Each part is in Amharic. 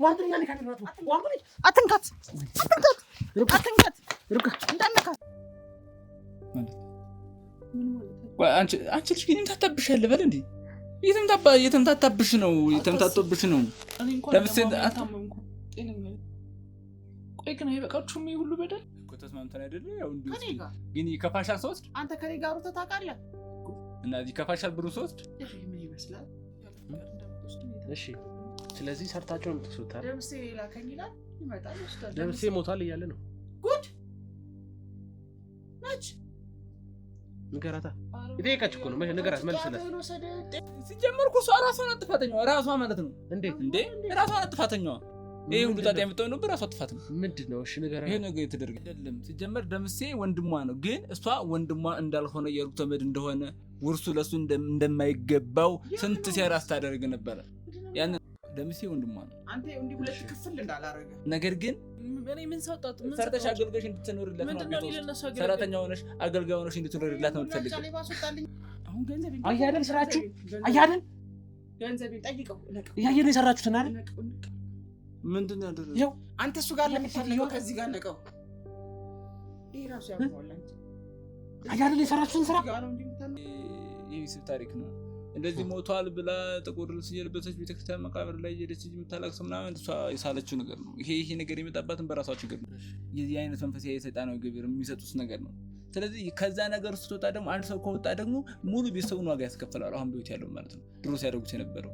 ዋንቱኛ ነው ካሜራቱ ዋንቱኝ አትንካት ሩካ እንዳነካት አንቺ ልጅ ግን ታታብሻለ በል እንዴ የተምታታብሽ ነው የተምታቶብሽ ነው ለምሳሌ አታመምኩ ጤነኛ ቆይ ግን አይበቃችሁም ይሄ ሁሉ በደል እኮ ተስማምተን አይደለ ያው እንዴ ግን ይከፋሻል ሶስት አንተ ከኔ ጋር ተታቃለህ እና ይከፋሻል ብሩ ሶስት ምን ይመስላል እሺ ስለዚህ ሰርታችሁ ነው የምትሰሩት ደምሴ ላከኝ ይላል ይመጣል ወስዳል ደምሴ ሞታል እያለ ነው ጉድ ነች ንገራታ ይጠይቃች እኮ ነው ንገራት መልስለት ሲጀመርኩ እሷ ራሷን አጥፋተኛዋ ራሷ ማለት ነው እንዴ ራሷን አጥፋተኛዋ ይሄ ሁሉ ታዲያ የምትሆነው ነው በራሷ ጥፋት ነው ምንድነው እሺ ንገራ ይሄ ነገር የተደረገ አይደለም ሲጀመር ደምሴ ወንድሟ ነው ግን እሷ ወንድሟ እንዳልሆነ የሩቅ ተመድ እንደሆነ ውርሱ ለሱ እንደማይገባው ስንት ሴራ አስተዳደረገ ነበር ያን ደምሴ ወንድሟ ነው አንተ እንዲህ ሁለት ክፍል እንዳላረገ ነገር ግን እኔ ምን ሰጣት ምን ሰርተሽ አገልጋይሽ እንድትኖርላት ነው ሰራተኛ ሆነሽ አገልጋይ ሆነሽ እንድትኖርላት ነው የምትፈልገው አሁን ገንዘብ አያደን ስራችሁ አያደን ገንዘብ ጠይቀው ያየነ ሰራችሁትና አይደል ምንድነው ያደረገው ይኸው አንተ እሱ ጋር ለምትፈልገው ከዚህ ጋር ነቀው ይሄ ራሱ ያውቀዋል አያደን የሰራችሁን ስራ ይህ ታሪክ ነው እንደዚህ ሞቷል ብላ ጥቁር ልብስ የለበሰች ቤተክርስቲያን መቃብር ላይ ሄደች የምታለቅስ ምናምን እሷ የሳለችው ነገር ነው ይሄ ነገር የመጣባትን በራሷ ችግር ነው የዚህ አይነት መንፈሳዊ ሰይጣናዊ ግብር የሚሰጡት ነገር ነው ስለዚህ ከዛ ነገር ውስጥ ወጣ ደግሞ አንድ ሰው ከወጣ ደግሞ ሙሉ ቤተሰቡን ዋጋ ያስከፍላል አሁን በህይወት ያለው ማለት ነው ድሮ ሲያደርጉት የነበረው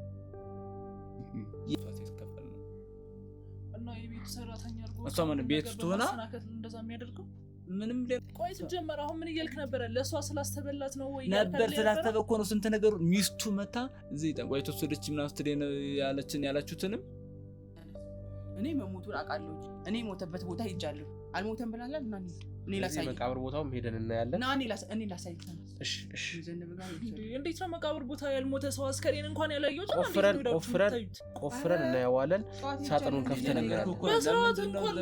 ያስከፍላል እና የቤት ሰራተኛ አድርጎ እሷ ማለት ቤት ውስጥ ሆና እንደዛ የሚያደርገው ምንም ቆይ ጀመረ አሁን ምን ይልክ ነበር ለሷ ስላስተበላት ነው ወይ ነበር ስላስተበኮ ነው ስንት ነገር ሚስቱ መታ እዚህ ጠንቋይ ተወሰደች ምናምን ስትደነ ያላችሁትንም እኔ መሞቱን አውቃለሁ እኔ ሞተበት ቦታ ሄጃለሁ አልሞተም ብላላል እና እኔ ላሳይ መቃብር ቦታውም ሄደን እናያለን እና እኔ ላሳይ እሺ እንዴት ነው መቃብር ቦታ ያልሞተ ሰው አስከሬን እንኳን ያላየው ቆፍረን እናያዋለን ሳጥኑን ከፍተን እናያለን በስርዓት እንኳን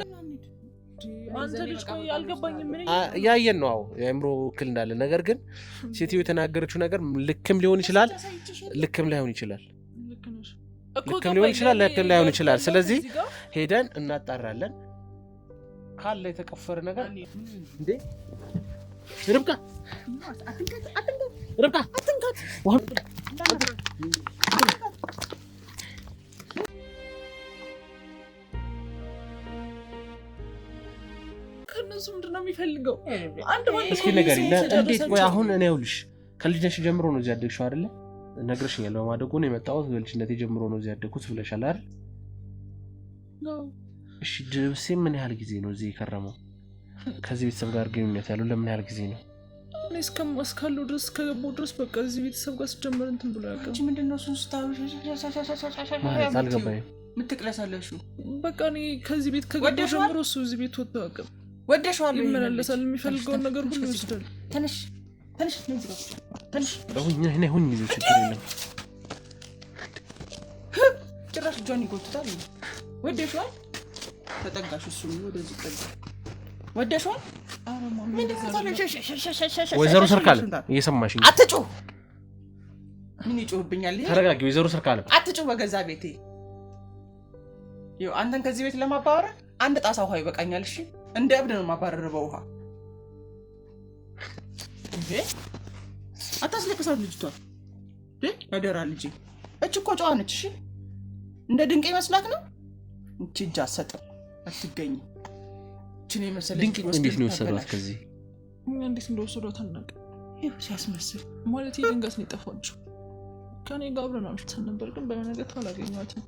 አንተ ልጅ ቆይ አልገባኝም ምን ያየን ነው አው የአእምሮ እክል እንዳለ ነገር ግን ሴትዮ የተናገረችው ነገር ልክም ሊሆን ይችላል ልክም ላይሆን ይችላል ልክም ሊሆን ይችላል ልክም ላይሆን ይችላል ስለዚህ ሄደን እናጣራለን ካለ የተቆፈረ ነገር እንዴ ርብቃ አትንካት ከነሱ ምንድነው የሚፈልገው አንድ ማለት እስኪ ነገር እንዴት ወይ አሁን እኔ ይኸውልሽ ከልጅነሽ ጀምሮ ነው እዚህ ያደግሽው አይደለ ነግረሽኛል በማደጎ ነው የመጣሁት ከልጅነቴ ጀምሮ ነው እዚህ ያደግኩት ብለሻል አይደል እሺ ደምሴ ምን ያህል ጊዜ ነው እዚህ የከረመው ከዚህ ቤተሰብ ጋር ግንኙነት ያለው ለምን ያህል ጊዜ ነው እኔ እስከማስካለው ድረስ ከገባው ድረስ በቃ እዚህ ቤተሰብ ጋር ሲጀመር እንትን ብሎ ያውቃል እቺ ምንድነው ሱስታውሽ ማለት አልገባኝም ምትቅለሳለሽ በቃ እኔ ከዚህ ቤት ከገባው ጀምሮ እሱ እዚህ ቤት ወጥቶ ያውቃል ወደሽዋል ይመላለሳል የሚፈልገውን ነገር ሁሉ ይወስዳል ተነሽ ሁን ጊዜ ችግር የለም ጭራሽ ጆኒ ጎትታል ወደሽዋል ተጠጋሽ እሱ ወደዚህ ቀጥ ወደሽዋል ወይዘሮ ሰርካለ እየሰማሽኝ አትጩ ምን ይጮህብኛል ተረጋጊ ወይዘሮ ሰርካለ አትጩ በገዛ ቤቴ ይኸው አንተን ከዚህ ቤት ለማባረር አንድ ጣሳ ውሃ ይበቃኛል እሺ እንደ እብድ ነው ማባረር በውሃ እንዴ አታስለቅሳት ልጅቷ አደራ ልጅ እቺ እኮ ጨዋ ነች እሺ እንደ ድንቅ ይመስላክ ነው እቺ እጅ አትሰጥም አትገኝም እቺ ነው መሰለኝ ድንቅ እንዴት ነው ወሰዷት ከዚህ እንዴት እንደወሰዷት አናውቅ ይሄ ሲያስመስል ማለት ድንገት ነው የጠፋችው ከኔ ጋር አብረን አምሽተን ነበር ግን በመነገት አላገኘኋትም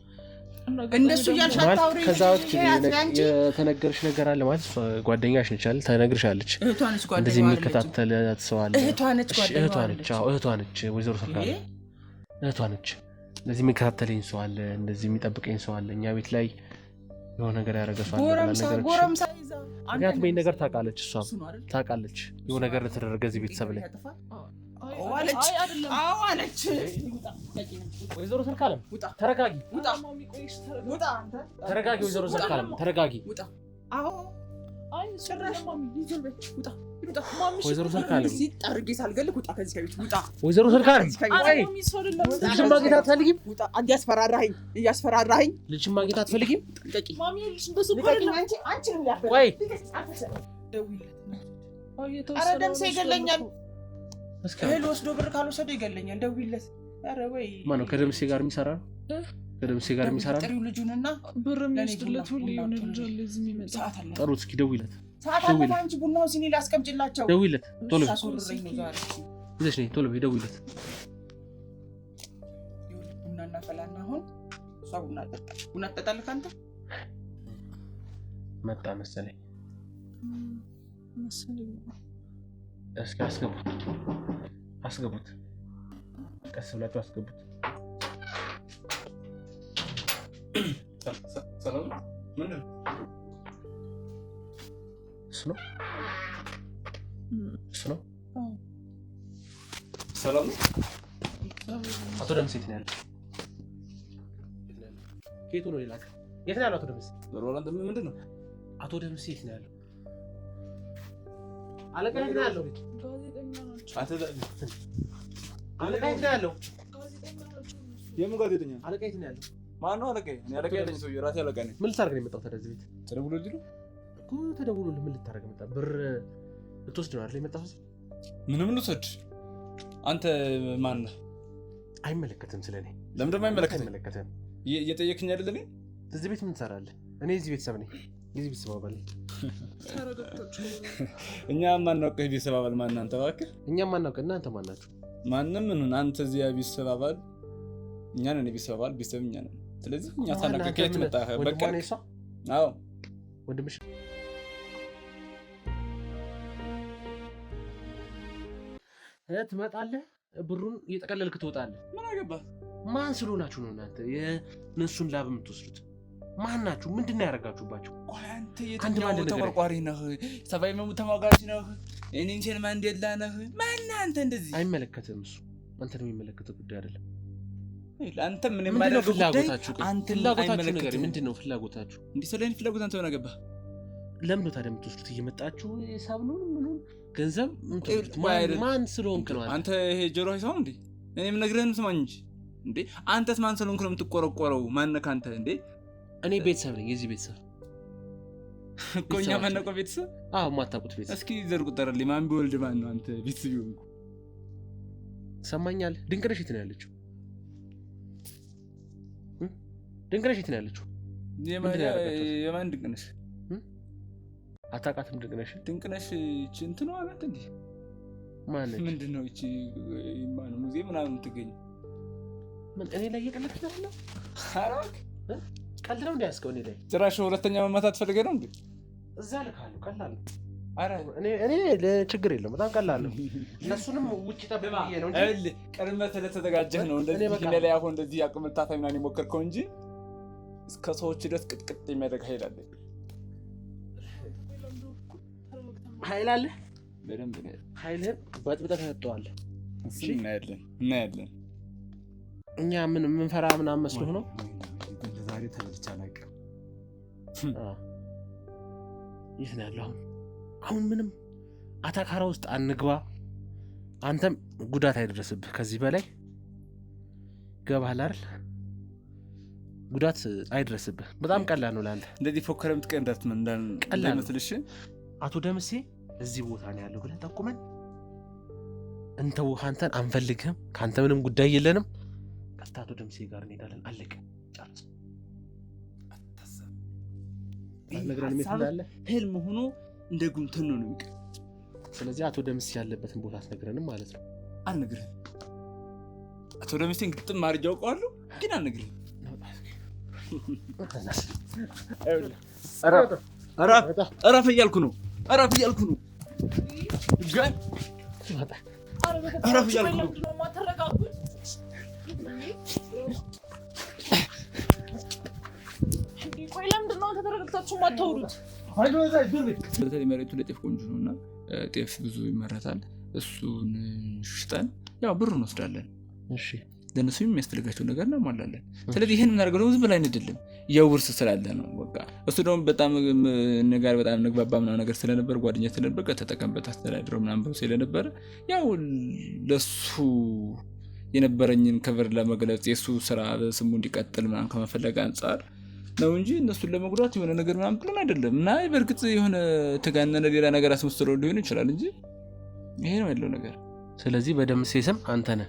እንደሱ ያልሻት አውሪ ከዛው የተነገርሽ ነገር አለ ማለት ጓደኛሽ ነች አይደል ተነግርሻለች እንደዚህ የሚከታተላት ሰው አለ እህቷ ነች ወይዘሮ ሰርካለ እህቷ ነች እንደዚህ የሚከታተለኝ ሰው አለ እንደዚህ የሚጠብቀኝ ሰው አለ እኛ ቤት ላይ የሆነ ነገር ያደረገ ሰው አለ ጎረምሳ ይዛ አንተ ምን ነገር ታውቃለች እሷ ታውቃለች የሆነ ነገር ተደረገ እዚህ ቤተሰብ ላይ አለች ወይዘሮ ሰርካለም ተረጋጊ ተረጋጊ ወይዘሮ ሰርካለም ተረጋጊ አዎ አይ ጭራሽ ማሚ ይዞልበት ወይዘሮ ሰርካለም ሲጣርጌ ሳልገልክ ውጣ ከዚህ ከቤት ውጣ። ወይዘሮ ሰርካለም አይ ልጅሽን ማግኘት አትፈልጊም? ውጣ። እያስፈራራኸኝ ልጅሽን ማግኘት አትፈልጊም? ማሚ ልጅ እንደሱ አይደለም። አንቺንም ሊያበላ ቆይ ኧረ ደምሴ ይገለኛል። እህል ወስዶ ብር ካልወሰደ ይገለኛል። ደውይለት። ኧረ ወይ ማነው ከደምሴ ጋር የሚሰራ ነው? ከደምሴ ጋር የሚሰራ ነው? ጥሪው ልጁንና ብር የሚወስድለት ሁሉ የሆነ ልጅ አለ እዚህ የሚመጣ። ሰዓት አለ። ጠሩት እስኪ ደውይለት። ሰዓት አለ። አንቺ ቡናውን ሲኒ ላስቀምጭላቸው። ደውይለት ቶሎ ታስወርረኝ ነው ዛሬ። ይዘሽ ነይ ቶሎ በይ ደውይለት። ቡና እናፈላና አሁን እሷ ቡና ትጠጣለህ አንተ? መጣ መሰለኝ። እስኪ አስገቡት። ቀስ ብላችሁ አስገቡት። ሰላም ነው? ምንድን ነው? እሱ ነው ሰላም ነው? አቶ ደምሴ የት ነው ያለው? ከየቱ ነው የላከ? የት ነው ያለው አቶ ደምሴ? ምንድን ነው? አቶ ደምሴ የት ነው ያለው? አለቃ የት ነው ያለው? አለቃ የት ነው ያለው? የምን ጋዜጠኛ? አለቃ የት ነው ያለው? ማነው አለቃዬ? እኔ አለቃ ያለኝ ሰውዬ ራሴ አለቃ ነኝ። ምን ልታደርግ ነው የመጣው? ተደዚህ ቤት ተደውሎልኝ ነው እኮ። ተደውሎልህ ምን ልታደርግ መጣ? ብር ልትወስድ ነው አይደል የመጣው? ምንም ልውሰድ? አንተ ማን ነህ? አይመለከትም ስለኔ። ለምን ደግሞ አይመለከትም? አይመለከትም። እየጠየቅኝ አይደል? እኔ እዚህ ቤት ምን ትሰራለህ? እኔ እዚህ ቤተሰብ ነኝ። የዚህ ቤተሰብ አባል ነኝ። እኛ ማናውቅህ ቤተሰብ አባል ማን? አንተ እባክህ። እኛም ማናውቅህ እናንተ ማን ናችሁ? ማንም ምን አንተ እዚህ ቤተሰብ አባል እኛ ነን። የቤተሰብ አባል ቤተሰብ እኛ ነን። ስለዚህ እኛ ታናቀቀ የት መጣህ? በቃ አዎ ወንድምሽ ትመጣለህ፣ ብሩን እየጠቀለልክ ትወጣለህ። ምን አገባህ? ማን ስለሆናችሁ ነው እናንተ የነሱን ላብ የምትወስዱት? ማን ናችሁ? ምንድን ነው ያደረጋችሁባቸው? አንተ የትኛው ተቆርቋሪ ነህ? ሰብአዊ መብት ተሟጋች ነህ? ኔልሰን ማንዴላ ነህ? ማነህ አንተ? እንደዚህ አይመለከትም። እሱ አንተን የሚመለከተው ጉዳይ አይደለም። አንተ ምን የማደርገው ፍላጎታችሁ? አንተ ፍላጎታችሁ ነገር ምንድን ነው? ፍላጎታችሁ እንዲህ ስለኔ ፍላጎት አንተ ምን አገባህ? ለምን ነው ታዲያ የምትወስዱት? እየመጣችሁ የሳብሉን ምኑን ገንዘብ ማን ስለሆንክ ነው? አንተ ይሄ ጆሮ ይሰው እንዴ? እኔ የምነግርህን ስማኝ እንጂ እንዴ። አንተስ ማን ስለሆንክ ነው የምትቆረቆረው? ማነህ አንተ እንዴ? እኔ ቤተሰብ ነኝ። የዚህ ቤተሰብ እኮ እኛ ማነው ቤተሰብ? አዎ የማታውቁት ቤተሰብ። እስኪ ዘር ቁጠርልኝ። ማን ቢወልድ ማን ነው አንተ ቤተሰብ ይሆንኩ? ሰማኛል። ድንቅነሽ የት ነው ያለችው? ድንቅነሽ የት ነው ያለችው? የማን ድንቅነሽ? አታውቃትም? ድንቅነሽ እንትን ነው አላት እንዴ? ማነች? ምንድን ነው እቺ ማን ሙዚየም ምናምን የምትገኝ? ምን እኔ ላይ እየቀለድክ ነው? አራክ ቀልድ ነው እንዳያስከው። እኔ ላይ ጭራሽ ሁለተኛ መማታት ፈልገህ ነው እንዴ? እዛ ልካለሁ። ቀላል ነው። አረ እኔ ለችግር የለውም። በጣም ቀላል ነው። እነሱንም ውጭ ጠብቄ ነው እንጂ ቀድመህ ስለተዘጋጀህ ነው እንደዚህ ላይ አሁን እንደዚህ አቅምታታ ምናምን የሞከርከው እንጂ እስከ ሰዎች ድረስ ቅጥቅጥ የሚያደርግ ኃይል አለ። ኃይል አለ። በደንብ ኃይልህን በጥብጠህ ተጠዋለህ። እሺ እናያለን። እኛ ምን የምንፈራ ምናምን መስሎህ ነው? ዛሬ ተበልቻ አላውቅም። የት ነው ያለው? አሁን ምንም አታካራ ውስጥ አንግባ። አንተም ጉዳት አይደረስብህ። ከዚህ በላይ ገባሃል አይደል? ጉዳት አይደረስብህ። በጣም ቀላል ነው ለአንተ። እንደዚህ ፎከረ የምትቀንዳት ምን እንዳይመስልሽ። አቶ ደምሴ እዚህ ቦታ ነው ያለው ብለህ ጠቁመን እንተው። አንተን አንፈልግህም። ከአንተ ምንም ጉዳይ የለንም። ቀጥታ አቶ ደምሴ ጋር እንሄዳለን። አለቀ። ጨርስ። ህልም ሆኖ እንደ ጉምተን ነው የሚቀር። ስለዚህ አቶ ደምሴ ያለበትን ቦታ አትነግረንም ማለት ነው? አልነግርህም። አቶ ደምሴን ግጥም አድርጌ አውቀዋለሁ፣ ግን አልነግርህም። እረፍ እያልኩ ነው። እረፍ እያልኩ ነው። ቆይ ለምንድን ነው ተረጋግታችሁ የማታወሩት? በተለይ መሬቱ ለጤፍ ቆንጆ ነው እና ጤፍ ብዙ ይመረታል። እሱን ሽጠን ያው ብር እንወስዳለን። እሺ ለነሱ የሚያስፈልጋቸው ነገር ነው ማላለን ስለዚህ ይሄን ምን አድርገው ዝም ብላ አይደለም የውርስ ስላለ ነው በቃ እሱ ደግሞ በጣም ነገር በጣም ንግባባ ምናምን ነገር ስለነበር ጓደኛ ስለነበር ከተጠቀምበት አስተዳድረው ምናምን ብሎ ስለነበር ያው ለሱ የነበረኝን ከቨር ለመግለጽ የሱ ስራ በስሙ እንዲቀጥል ምናምን ከመፈለግ አንፃር ነው እንጂ እነሱን ለመጉዳት የሆነ ነገር ምናምን ብለን አይደለም እና በርግጥ የሆነ ተጋነነ ሌላ ነገር አስመስለው ሊሆን ይችላል እንጂ ይሄ ነው ያለው ነገር ስለዚህ በደምሴ ስም አንተ ነህ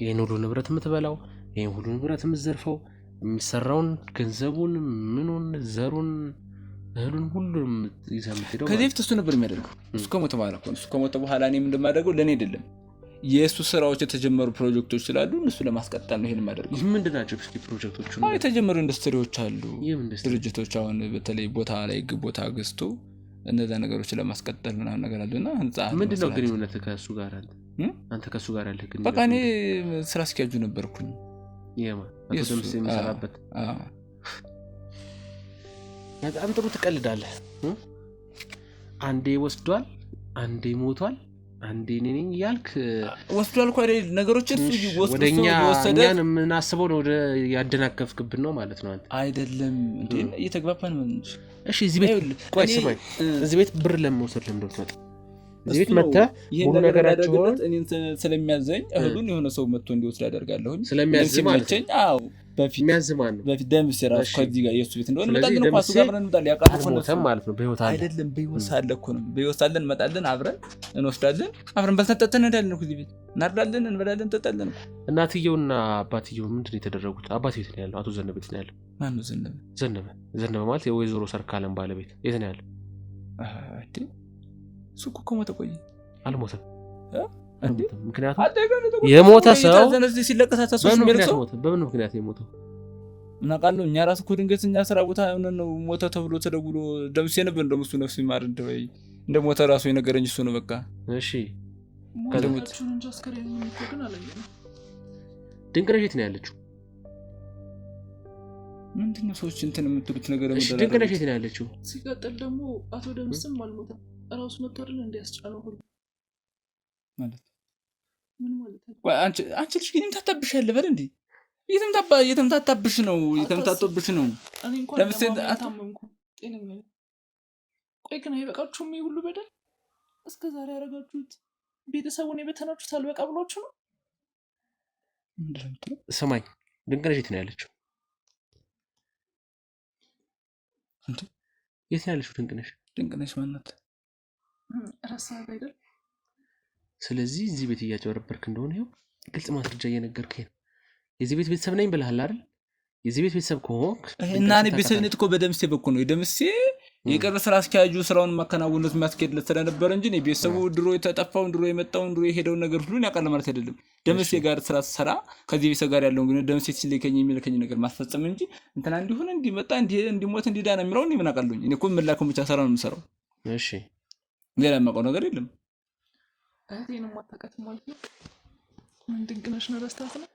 ይሄን ሁሉ ንብረት የምትበላው ይሄን ሁሉ ንብረት የምትዘርፈው የሚሰራውን ገንዘቡን ምኑን ዘሩን እህሉን ሁሉም ይዘምትደው ከዚህ በፊት እሱ ነበር የሚያደርገው እሱ ከሞተ በኋላ እኔም እንደማደርገው ለኔ አይደለም የሱ ስራዎች የተጀመሩ ፕሮጀክቶች ስላሉ እነሱ ለማስቀጠል ነው ይሄን ማደርገው ምንድናቸው እስኪ ፕሮጀክቶቹ የተጀመሩ ኢንዱስትሪዎች አሉ ድርጅቶች አሁን በተለይ ቦታ ላይ ቦታ ገዝቶ እነዛ ነገሮች ለማስቀጠል ምናምን ነገር አለና ህንጻ ምንድነው ግንኙነት ከሱ ጋር አንተ ከሱ ጋር ያለህ ግንኙነት በቃ እኔ ስራ አስኪያጁ ነበርኩኝ የማ አቶ ደምሴ የሚሰራበት በጣም ጥሩ ትቀልዳለህ አንዴ ወስዷል አንዴ ሞቷል አንዴ ነኝ ያልክ ወስዷል እኮ አይደል ነገሮችን ወደኛ እኛን ምን አስበው ነው ወደ ያደናከፍክብን ነው ማለት ነው አንተ አይደለም እንዴ እየተግባባን ነው እሺ እዚህ ቤት ቆይ ስማኝ እዚህ ቤት ብር ለመውሰድ ለምንድነው እዚህ ቤት መጣ ሙሉ ነገራቸው እኔን ስለሚያዘኝ እህሉን የሆነ ሰው መጥቶ እንዲወስድ አደርጋለሁኝ ስለሚያዝ ማለት ነው አዎ በፊት የሚያዝ ማን ነው በፊት ደምሴ ራሱ ከዚህ ጋር የሱ ቤት እንደሆነ መጣልን እንኳን እሱ ጋር ብለን እንጣል ያቃተው ነው ማለት ነው በህይወት አለ አይደለም በህይወት አለ እኮ ነው በህይወት አለን እንመጣለን አብረን እንወስዳለን አብረን በልተጠተን እንሄዳለን እኮ እዚህ ቤት እናርዳለን እንበላለን እንጠጣለን እናትየውና አባትየው ምንድነው የተደረጉት አባትየው የት ነው ያለው አቶ ዘነበ የት ነው ያለው ማን ነው ዘነበ ማለት የወይዘሮ ሰርካለም ባለቤት የት ነው ያለው አዲ ሱቁ ሞተ ቆይ አልሞተም ምክንያቱም የሞተ ሰው ዘነዚህ ሲለቀሳታ ሰው በምን ምክንያት የሞተው እናቃለው እኛ ራስ እኮ ድንገት እኛ ስራ ቦታ ነው ሞተ ተብሎ ተደውሎ ደምሴ ነበር እንደምሱ ነፍስ ይማር እንደወይ እንደሞተ ራሱ የነገረኝ እሱ ነው በቃ እሺ ከደምቹን እንጂ አስከሬን የሚቆግን አለኝ ድንቅነሽ የት ነው ያለችው ምንድነው ሰዎች እንትን የምትሉት ነገር እሺ ድንቅነሽ የት ነው ያለችው ሲቀጥል ደግሞ አቶ ደምስም አልሞተም ራሱ መጥቶ አይደል እንዲያስጫለው ሁሉ ማለት ምን ማለት ነው ወይ አንቺ ልጅ ግን ታጣብሻለህ በል እንዴ የተምታታብሽ ነው እኔ እንኳን ለምሳሌ ጤነኛ ቆይ ግን አይበቃችሁም ይሄ ሁሉ በደል እስከ ዛሬ ያረጋችሁት ቤተሰቡን የበተናችሁት አልበቃ ብሏችሁ ነው ምንድነው ሰማኝ ድንቅነሽ የት ነው ያለችው እንዴ የት ነው ያለችው ድንቅነሽ ማናት ራሳ አይደል ስለዚህ እዚህ ቤት እያጨበረበርክ እንደሆነ ይኸው ግልጽ ማስረጃ እየነገርከኝ ነው የዚህ ቤት ቤተሰብ ነኝ ብለሃል አይደል የዚህ ቤት ቤተሰብ ከሆንክ እና እኔ ቤተሰብነት እኮ በደምሴ በኩል ነው የደምሴ የቀረ ስራ አስኪያጁ ስራውን ማከናወኑት ማስኬድለት ስለነበር እንጂ እኔ ቤተሰቡ ድሮ የተጠፋውን ድሮ የመጣውን ድሮ የሄደውን ነገር ሁሉ ያቀለ ማለት አይደለም ደምሴ ጋር ስራ ሰራ ከዚህ ቤተሰብ ጋር ያለውን ግን ደምሴ ሲልከኝ የሚልከኝ ነገር ማስፈጸም እንጂ እንትና እንዲሆነ እንዲመጣ እንዲሞት እንዲዳና የሚለው እኔ ምን አውቃለሁኝ እኔ እኮ መላከም ብቻ ሰራ ነው የምሰራው እሺ ሌላ የማውቀው ነገር የለም እህቴንም አታውቃትም ማለት ነው ምን ድንቅነሽ ነው ረስታት ነው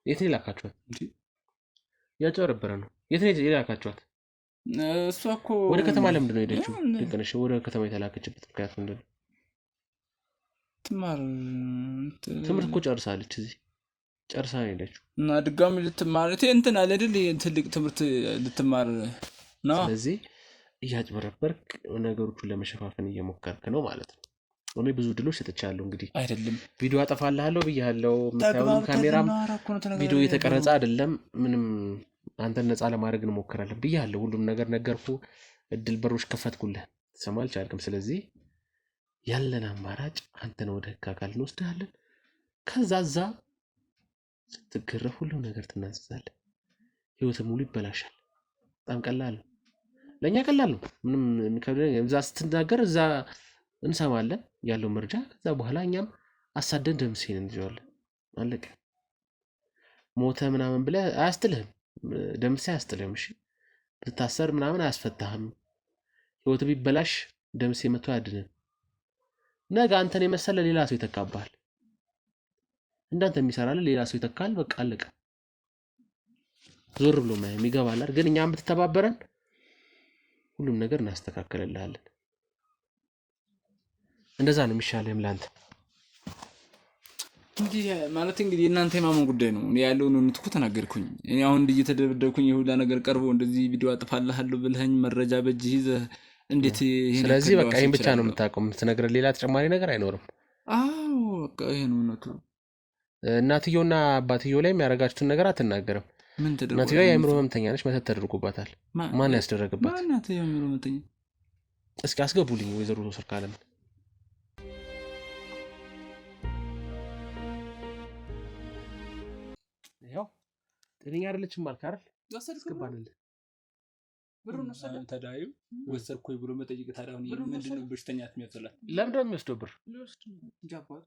የት ነው የላካችኋት እንዴ ያጨበረበረ ነው የት ነው የላካችኋት እሷ እኮ ወደ ከተማ ለምንድን ነው ሄደችው ድንቅነሽ ወደ ከተማ የተላከችበት ምክንያት ምንድን ነው ትምህርት እኮ ጨርሳለች እዚህ ጨርሳ ሄደችው እና ድጋሚ ልትማር እንትን አለ አይደል ትልቅ ትምህርት ልትማር ነው ስለዚህ እያጭበረበርክ ነገሮቹን ለመሸፋፈን እየሞከርክ ነው ማለት ነው እኔ ብዙ ድሎች ሰጥቻለሁ እንግዲህ አይደለም ቪዲዮ አጠፋልሃለሁ ብያለሁ የምታየው ካሜራም ቪዲዮ እየተቀረጸ አይደለም ምንም አንተን ነፃ ለማድረግ እንሞክራለን ብያለሁ ሁሉም ነገር ነገርኩ እድል በሮች ከፈትኩልህ ትሰማ አልቻልክም ስለዚህ ያለን አማራጭ አንተን ወደ ህግ አካል እንወስድሃለን ከዛዛ ስትገረፍ ሁሉ ነገር ትናዘዛለህ ህይወት ሙሉ ይበላሻል በጣም ቀላል ነው ለኛ ቀላል ነው ምንም ከብደን እዛ ስትናገር እዛ እንሰማለን ያለው መረጃ ከዛ በኋላ እኛም አሳደን ደምሴን እንይዘዋለን አለቀ ሞተ ምናምን ብለህ አያስጥልህም ደምሴ አያስጥልህም እሺ ብትታሰር ምናምን አያስፈታህም ህይወት ቢበላሽ ደምሴ መጥቶ ያድነን ነገ አንተን የመሰለ ሌላ ሰው ይተካባል እንዳንተ የሚሰራል ሌላ ሰው ይተካል በቃ አለቀ ዞር ብሎ ማየም ይገባል አይደል ግን እኛም ብትተባበረን ሁሉም ነገር እናስተካክልልሃለን እንደዛ ነው የሚሻለው ላንተ እንግዲህ ማለት እንግዲህ እናንተ የማመን ጉዳይ ነው። እኔ ያለውን እውነት እኮ ተናገርኩኝ። እኔ አሁን እንዲህ እየተደበደብኩኝ የሁላ ነገር ቀርቦ እንደዚህ ቪዲዮ አጥፋልሃለሁ ብለኸኝ መረጃ በእጅህ ይዘህ እንዴት ይሄን? ስለዚህ በቃ ይሄን ብቻ ነው የምታውቀው፣ የምትነግረን ሌላ ተጨማሪ ነገር አይኖርም። አዎ በቃ ይሄ ነው እውነቱ። እናትየውና አባትየው ላይ የሚያደርጋችሁትን ነገር አትናገርም። ምን ተደርጎ? እናትየዋ የአእምሮ ህመምተኛ ነች፣ መተት ተደርጎባታል። ማን ያስደረገባት? ማናት የአእምሮ ህመምተኛ? እስኪ አስገቡልኝ ወይዘሮ ሰርካለም። ያው ጤነኛ አይደለችም አልክ አይደል? አስገባንልህ። ብሩን ወሰደ ተዳዩ ወሰድኩኝ ብሎ መጠየቅ ታዲያ ምንድን ነው በሽተኛ የሚያስላት? ለምንድን ነው የሚወስደው ብር? ጃባቱ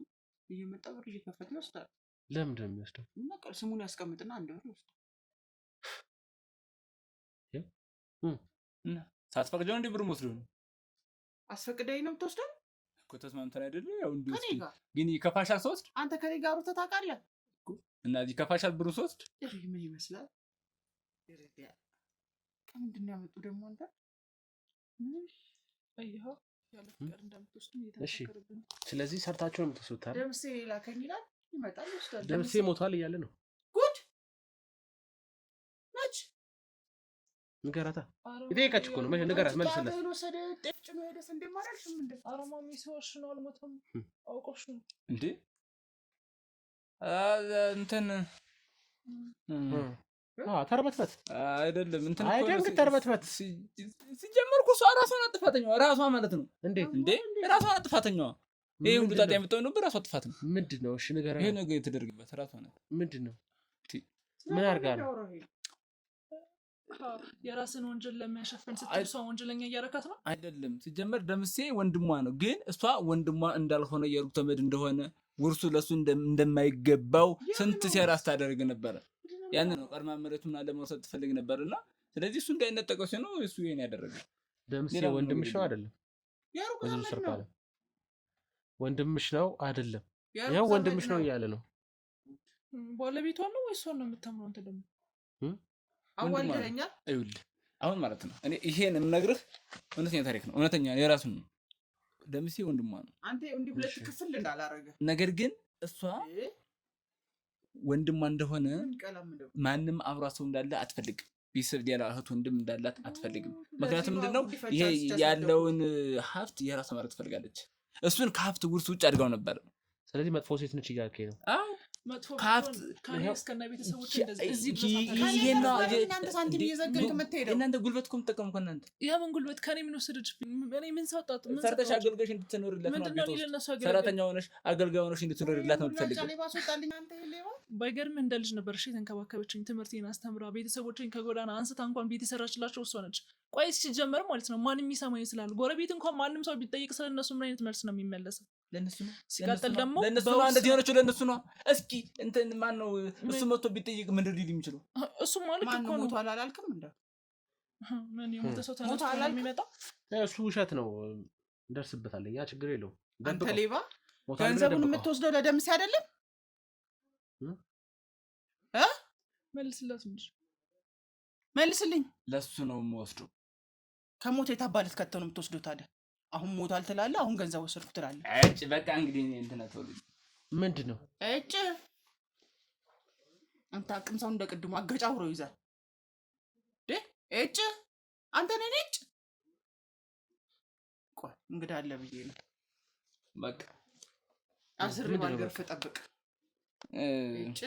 እየመጣ ብር እየከፈተ ይወስዳል። ለምንድን ነው የሚወስደው? እና ስሙን ያስቀምጥና አንድ ብር ይወስዳል። እና ሳትፈቅደው እንዲህ ብር ወስዶ ነው? አስፈቅደኝ ነው የምትወስደው እኮ ተስማምተን አይደለ? ያው እንዲወስድ ግን ይከፋሻል ሶስት አንተ ከኔ ጋር ሩተህ ታውቃለህ እና እዚህ ከፋሻል ብሩ ሶስት ምን ይመስላል? ከምንድን ነው ያመጡ ደግሞ አንተ? አይሃ ያለ ፍቅር እንደምትወስዱ እየተናገረብን። ስለዚህ ሰርታችሁ ነው የምትወስዱት አይደል? ደምሴ ላከኝ ይላል፣ ይመጣል ይወስዳል። ደምሴ ሞቷል እያለ ነው። ጉድ ነች። ንገራታ። ይጠይቀች እኮ ነው። ንገራት፣ መልስለት። ወሰደ ጤፍ ጭኖ ሄደ። ስንዴ ማራልሽም እንዴ? ኧረ ማሚ ሰዎች ነው አልሞተም። አውቆሽ ነው እንዴ? እንትን ተርበትበት አይደለም እንትን አይደለም ተርበትበት። ሲጀመር እኮ እሷ ራሷን አጥፋተኛዋ ራሷ ማለት ነው። እንዴት እንዴ? ራሷን አጥፋተኛዋ። ይሄ ሁሉ ጣጣ የመጣው ነው በራሷ ጥፋት ነው። ምንድን ነው? እሺ ንገረኝ። ይሄ ነገር የተደረገበት ራሷ ናት። ምንድን ነው? ምን አድርጋ ነው? የራስን ወንጀል ለመሸፈን ስትል እሷ ወንጀለኛ እያረካት ነው። አይደለም ሲጀመር ደምሴ ወንድሟ ነው፣ ግን እሷ ወንድሟ እንዳልሆነ የሩቅ ተመድ እንደሆነ ውርሱ ለሱ እንደማይገባው ስንት ሴራ ስታደርግ ነበረ። ያን ነው ቀድማ መሬቱን ለመውሰድ ትፈልግ ነበርና ስለዚህ እሱ እንዳይነጠቀው ሲሆን እሱ ይሄን ያደረገው። ደምሴ ወንድምሽ ነው አይደለም? ወንድም ሰርካለ ወንድምሽ ነው አይደለም? ያው ወንድምሽ ነው እያለ ነው። ባለቤቷ ነው ወይስ እሷን ነው የምታምነው? አንተ ደግሞ አዋልደኛ አይውል አሁን ማለት ነው። እኔ ይሄን የምነግርህ እውነተኛ ታሪክ ነው፣ እውነተኛ ነው፣ የራሱን ነው። ደምሴ ወንድሟ ነው። አንተ እንዲህ ሁለት ክፍል እንዳላረገ ነገር ግን እሷ ወንድሟ እንደሆነ ማንም አብሯ ሰው እንዳለ አትፈልግም። ቤተሰብ ሌላ እህት ወንድም እንዳላት አትፈልግም። ምክንያቱም ምንድነው ይሄ ያለውን ሀብት የራሷ ማድረግ ትፈልጋለች። እሱን ከሀብት ውርስ ውጭ አድርጋው ነበር። ስለዚህ መጥፎ ሴት ነች እያልከኝ ነው? አዎ መጥፎ ከሀብት እስከነ ቤተሰቦች እንደዚህ እናንተ ጉልበት እኮ የምትጠቀሙ ከእናንተ የምን ጉልበት ከኔ ምን ወሰደች? እኔ ምን ሰጣት? ሰርተሽ አገልጋይሽ እንድትኖርለት ነው። ሰራተኛ ሆነሽ አገልጋይ ሆነሽ እንድትኖርላት ነው የምትፈልገው። ባይገርምህ እንደ ልጅ ነበር እሺ የተንከባከበችኝ። ትምህርቴን አስተምራ ቤተሰቦቼን ከጎዳና አንስታ እንኳን ቤት የሰራችላቸው እሷ ነች። ቆይ ሲጀመር ማለት ነው ማንም የሚሰማኝ ስላለ ጎረቤት እንኳን ማንም ሰው ቢጠይቅ ስለነሱ ምን አይነት መልስ ነው የሚመለሰው? ለነሱ ነው። ሲቀጥል ደግሞ ለነሱ ነው እንደዚህ ሆነች። ለነሱ ነው። እስኪ እንትን ማን ነው እሱ መጥቶ ቢጠይቅ ምን ሊል የሚችለው? እሱ ማለት እኮ ነው። ሞቷል አላልክም እንዴ? ምን የሞተ ሰው ተነስቶ የሚመጣው እሱ ውሸት ነው። እንደርስበታለን። ያ ችግር የለውም። አንተ ሌባ፣ ገንዘቡን የምትወስደው ለደምሴ አይደለም? መልስልኝ። ለሱ ነው የምወስደው። ከሞት የታባለት ከተው ነው የምትወስደው ታዲያ? አሁን ሞቷል ትላለህ፣ አሁን ገንዘብ ወሰድኩ ትላለህ። እጭ በቃ እንግዲህ እንትን አትወልኝ። ምንድነው እጭ? አንተ አቅም ሰው እንደቅድሙ አገጫውሮ ይዛል ደ እጭ አንተ ነህ እጭ። ቆይ እንግዳ አለ ብዬ ነው። በቃ አስር ባልገርፍ ጠብቅ። እጭ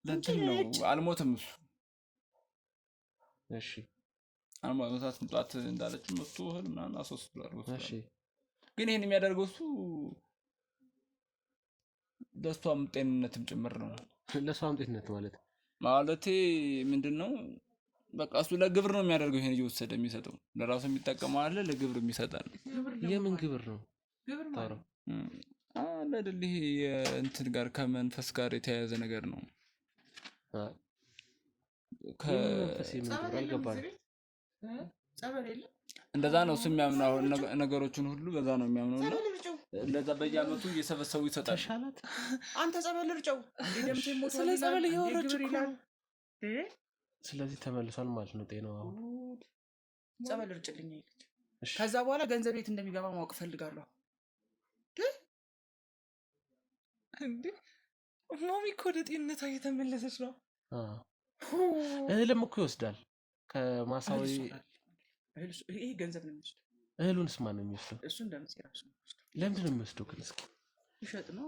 ለእንትን ነው አልሞትም እሱ። እሺ አልሞታት ምጣት እንዳለች መጥቶ እህል ምናምን አስወስዷል። እሺ ግን ይሄን የሚያደርገው እሱ ለእሷም ጤንነትም ጭምር ነው። ለእሷም ጤንነት ማለቴ ምንድነው? በቃ እሱ ለግብር ነው የሚያደርገው። ይሄን እየወሰደ የሚሰጠው ለራሱ የሚጠቀመው አለ፣ ለግብር የሚሰጣል። የምን ግብር ነው? ግብር ማለት አለ አይደል? ይሄ የእንትን ጋር ከመንፈስ ጋር የተያያዘ ነገር ነው። እንደዛ ነው እሱ የሚያምነው። ነገሮችን ሁሉ በዛ ነው የሚያምነው እና ለዛ በየዓመቱ እየሰበሰቡ ይሰጣል። አንተ ጸበል እርጨው ስለ ጸበል እያወራች እኮ ነው። ስለዚህ ተመልሷል ማለት ነው ጤናው። አሁን ጸበል እርጭልኝ አይልች። ከዛ በኋላ ገንዘብ ቤት እንደሚገባ ማወቅ ፈልጋለሁ። እንዴ ማሚ እኮ ወደ ጤንነቷ እየተመለሰች ነው። እህልም እኮ ይወስዳል ከማሳዊ። ይሄ ገንዘብ ነው የሚወስደው። እህሉንስ ማን ነው የሚወስደው? እሱ እንደምጽ ራሱ ነው። ለምንድን ነው የሚወስደው ግን? እስኪ ይሸጥ ነው።